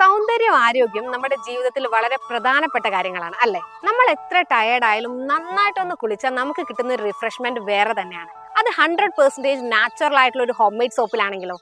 സൗന്ദര്യം ആരോഗ്യം നമ്മുടെ ജീവിതത്തിൽ വളരെ പ്രധാനപ്പെട്ട കാര്യങ്ങളാണ് അല്ലേ? നമ്മൾ എത്ര ടയേർഡ് ആയാലും നന്നായിട്ടൊന്ന് കുളിച്ചാൽ നമുക്ക് കിട്ടുന്ന ഒരു റിഫ്രഷ്മെന്റ് വേറെ തന്നെയാണ്. അത് 100% നാച്ചുറൽ ആയിട്ടുള്ള ഒരു ഹോം മെയ്ഡ് സോപ്പിലാണെങ്കിലോ.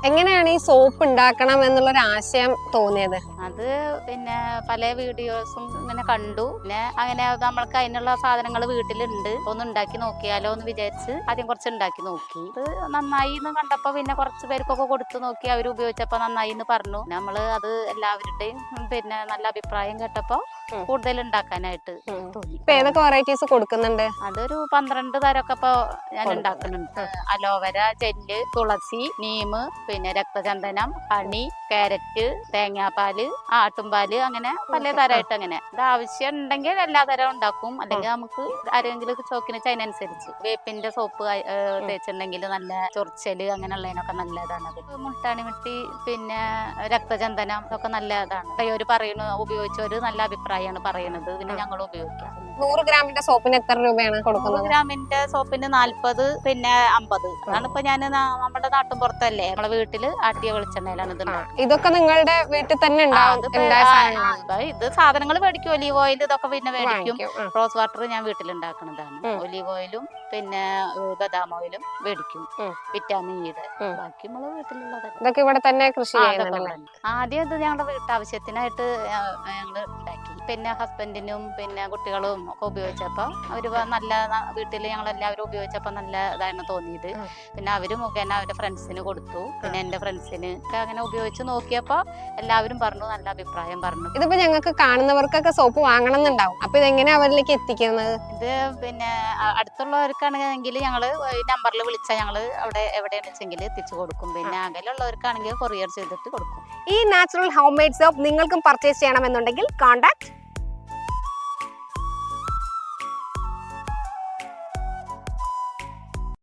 എങ്ങനെയാണ് ഈ സോപ്പ് ഉണ്ടാക്കണം എന്നുള്ളൊരു ആശയം തോന്നിയത്? അത് പിന്നെ പല വീഡിയോസും ഇങ്ങനെ കണ്ടു. പിന്നെ അങ്ങനെ നമ്മൾക്ക് അതിനുള്ള സാധനങ്ങൾ വീട്ടിലുണ്ട്, ഒന്ന് ഉണ്ടാക്കി നോക്കിയാലോ എന്ന് വിചാരിച്ച് ആദ്യം കുറച്ച് ഉണ്ടാക്കി നോക്കി. അത് നന്നായി എന്ന് കണ്ടപ്പോ പിന്നെ കുറച്ച് പേർക്കൊക്കെ കൊടുത്തു നോക്കി. അവർ ഉപയോഗിച്ചപ്പോ നന്നായി എന്ന് പറഞ്ഞു. നമ്മള് അത് എല്ലാവരുടെയും പിന്നെ നല്ല അഭിപ്രായം കേട്ടപ്പോ കൂടുതൽ ഉണ്ടാക്കാനായിട്ട് തോന്നി. ഏതൊക്കെ വെറൈറ്റീസ് കൊടുക്കുന്നുണ്ട്? അതൊരു 12 തരമൊക്കെ ഇപ്പൊ ഞാൻ ഉണ്ടാക്കുന്നുണ്ട്. അലോവേര ജെല്ല്, തുളസി, നീം, പിന്നെ രക്തചന്ദനം, ഹണി, കാരറ്റ്, തേങ്ങാപ്പാല്, ആട്ടുംപാല്, അങ്ങനെ പല തരമായിട്ട്. അങ്ങനെ ഇത് ആവശ്യം ഉണ്ടെങ്കിൽ എല്ലാ തരം ഉണ്ടാക്കും. അല്ലെങ്കിൽ നമുക്ക് ആരെങ്കിലും ചോക്കിന് അതിനനുസരിച്ച് വേപ്പിന്റെ സോപ്പ് തേച്ചിട്ടുണ്ടെങ്കിൽ നല്ല ചൊറിച്ചല് അങ്ങനെയുള്ളതിനൊക്കെ നല്ലതാണ്. അത് മുൾട്ടാണി മിട്ടി, പിന്നെ രക്തചന്ദനം ഒക്കെ നല്ലതാണ്. ഒരു പറയുന്നു ഉപയോഗിച്ചവര് നല്ല അഭിപ്രായമാണ് പറയുന്നത്. പിന്നെ ഞങ്ങൾ ഉപയോഗിക്കാം. 100 ഗ്രാമിന്റെ സോപ്പിന് എത്ര രൂപയാണ് കൊടുക്കുന്നത്? 100 ഗ്രാമിന്റെ സോപ്പിന് 40, പിന്നെ 50. അതാണ് ഇപ്പൊ ഞാൻ നമ്മുടെ നാട്ടും പുറത്തല്ലേ, നമ്മളെ വീട്ടില് ആട്ടിയ വെളിച്ചെണ്ണയിലാണ് ഇത്. ഇതൊക്കെ നിങ്ങളുടെ വീട്ടിൽ തന്നെ ഇത് സാധനങ്ങൾ മേടിക്കും. ഒലീവ് ഓയിൽ ഇതൊക്കെ പിന്നെ മേടിക്കും. റോസ് വാട്ടർ ഞാൻ വീട്ടിലുണ്ടാക്കുന്നതാണ്. ഒലീവ് ഓയിലും പിന്നെ ബദാം ഓയിലും മേടിക്കും. വിറ്റാമിൻ ഇയുടെ ബാക്കി നമ്മള് വീട്ടിലുള്ളത്. ഇതൊക്കെ ഇവിടെ തന്നെ കൃഷി ചെയ്യുന്നുണ്ടല്ലേ? ആദ്യം ഇത് ഞങ്ങളുടെ വീട്ടാവശ്യത്തിനായിട്ട് ഞങ്ങള് ഉണ്ടാക്കി. പിന്നെ ഹസ്ബൻഡിനും പിന്നെ കുട്ടികളും ഒക്കെ ഉപയോഗിച്ചപ്പോ അവര് നല്ല വീട്ടിൽ ഞങ്ങളെല്ലാവരും ഉപയോഗിച്ചപ്പോ നല്ല ഇതാണ് തോന്നിയത്. പിന്നെ അവര് മുഖേന അവരുടെ ഫ്രണ്ട്സിന് കൊടുത്തു. പിന്നെ എന്റെ ഫ്രണ്ട്സിന് അങ്ങനെ ഉപയോഗിച്ച് നോക്കിയപ്പോ എല്ലാവരും പറഞ്ഞു, നല്ല അഭിപ്രായം പറഞ്ഞു. ഇതിപ്പോ ഞങ്ങൾക്ക് കാണുന്നവർക്കൊക്കെ സോപ്പ് വാങ്ങണം എന്നുണ്ടാവും. അപ്പൊ ഇതെങ്ങനെ അവരിലേക്ക് എത്തിക്കുന്നത്? ഇത് പിന്നെ അടുത്തുള്ളവർക്കാണെങ്കിൽ ഞങ്ങള് ഈ നമ്പറിൽ വിളിച്ചാൽ ഞങ്ങള് അവിടെ എവിടെയാണെന്ന് വെച്ചെങ്കിൽ എത്തിച്ചു കൊടുക്കും. പിന്നെ അകലുള്ളവർക്കാണെങ്കിൽ കൊറിയർ ചെയ്തിട്ട് കൊടുക്കും. ഈ നാച്ചുറൽ ഹോം മെയ്ഡ് സോപ്പ് നിങ്ങൾക്കും പർച്ചേസ് ചെയ്യണമെന്നുണ്ടെങ്കിൽ കോൺടാക്ട്